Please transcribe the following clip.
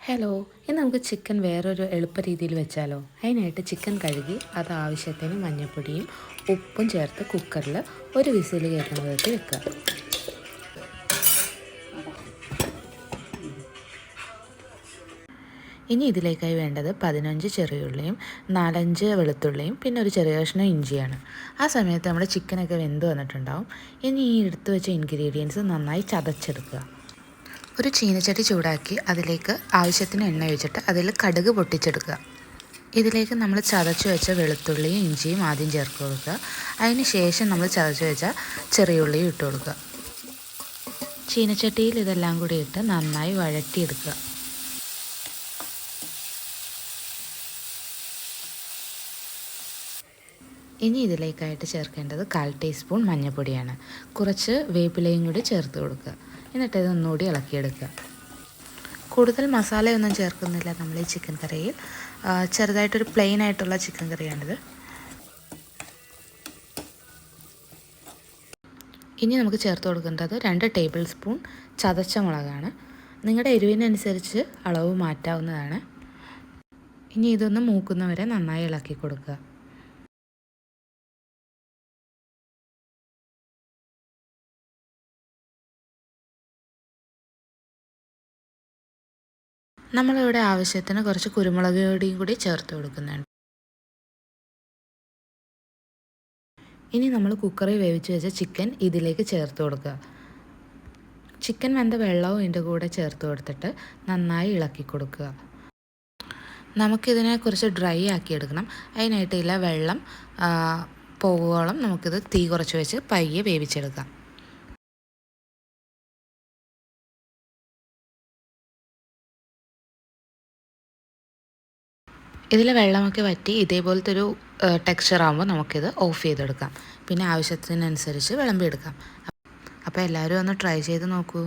Hello, ഇന്ന് നമുക്ക് chicken വേറൊരു എളുപ്പ രീതിയിൽ വെച്ചാലോ? അതിനായിട്ട് ചിക്കൻ കഴുകി അത് ആവശ്യത്തിന് മഞ്ഞൾപ്പൊടിയും ഉപ്പും ചേർത്ത് കുക്കറിൽ ഒരു വിസിൽ കയറ്റുന്ന വിധത്തിൽ വെക്കുക. ഇനി ഇതിലേക്കായി വേണ്ടത് 15 ചെറിയുള്ളിയും 4-5 വെളുത്തുള്ളിയും പിന്നെ ഒരു ചെറിയ കഷ്ണം ഇഞ്ചിയാണ്. ആ സമയത്ത് നമ്മുടെ ചിക്കനൊക്കെ വെന്ത് വന്നിട്ടുണ്ടാവും. ഇനി ഈ എടുത്തു വെച്ച ഇൻഗ്രീഡിയൻസ് നന്നായി ചതച്ചെടുക്കുക. ഒരു ചീനച്ചട്ടി ചൂടാക്കി അതിലേക്ക് ആവശ്യത്തിന് എണ്ണ ഒഴിച്ചിട്ട് അതിൽ കടുക് പൊട്ടിച്ചെടുക്കുക. ഇതിലേക്ക് നമ്മൾ ചതച്ച് വെച്ച വെളുത്തുള്ളിയും ഇഞ്ചിയും ആദ്യം ചേർത്ത് കൊടുക്കുക. അതിന് ശേഷം നമ്മൾ ചതച്ച് വെച്ച ചെറിയ ഉള്ളിയും ഇട്ട് കൊടുക്കുക. ചീനച്ചട്ടിയിൽ ഇതെല്ലാം കൂടി ഇട്ട് നന്നായി വഴറ്റിയെടുക്കുക. ഇനി ഇതിലേക്കായിട്ട് ചേർക്കേണ്ടത് 1/4 ടീസ്പൂൺ മഞ്ഞൾപ്പൊടിയാണ്. കുറച്ച് വേപ്പിലയും കൂടി ചേർത്ത് കൊടുക്കുക. എന്നിട്ട് ഇതൊന്നുകൂടി ഇളക്കിയെടുക്കുക. കൂടുതൽ മസാലയൊന്നും ചേർക്കുന്നില്ല നമ്മൾ ഈ ചിക്കൻ കറിയിൽ. ചെറുതായിട്ടൊരു പ്ലെയിൻ ആയിട്ടുള്ള ചിക്കൻ കറിയാണിത്. ഇനി നമുക്ക് ചേർത്ത് കൊടുക്കേണ്ടത് 2 ടേബിൾ സ്പൂൺ ചതച്ച മുളകാണ്. നിങ്ങളുടെ എരിവിനനുസരിച്ച് അളവ് മാറ്റാവുന്നതാണ്. ഇനി ഇതൊന്ന് മൂക്കുന്നവരെ നന്നായി ഇളക്കി കൊടുക്കുക. നമ്മളിവിടെ ആവശ്യത്തിന് കുറച്ച് കുരുമുളക് പൊടിയും കൂടി ചേർത്ത് കൊടുക്കുന്നുണ്ട്. ഇനി നമ്മൾ കുക്കറിൽ വേവിച്ച് വെച്ച ചിക്കൻ ഇതിലേക്ക് ചേർത്ത് കൊടുക്കുക. ചിക്കൻ വെന്ത വെള്ളവും ഇതിൻ്റെ കൂടെ ചേർത്ത് കൊടുത്തിട്ട് നന്നായി ഇളക്കി കൊടുക്കുക. നമുക്കിതിനെ കുറച്ച് ഡ്രൈ ആക്കി എടുക്കണം. അതിനായിട്ട് വെള്ളം പോകുവോളം നമുക്കിത് തീ കുറച്ച് വെച്ച് പയ്യെ വേവിച്ചെടുക്കാം. ഇതിൽ വെള്ളമൊക്കെ വറ്റി ഇതേപോലത്തെ ഒരു ടെക്സ്ചർ ആകുമ്പോൾ നമുക്കിത് ഓഫ് ചെയ്തെടുക്കാം. പിന്നെ ആവശ്യത്തിനനുസരിച്ച് വിളമ്പിയെടുക്കാം. അപ്പോൾ എല്ലാവരും ഒന്ന് ട്രൈ ചെയ്ത് നോക്കൂ.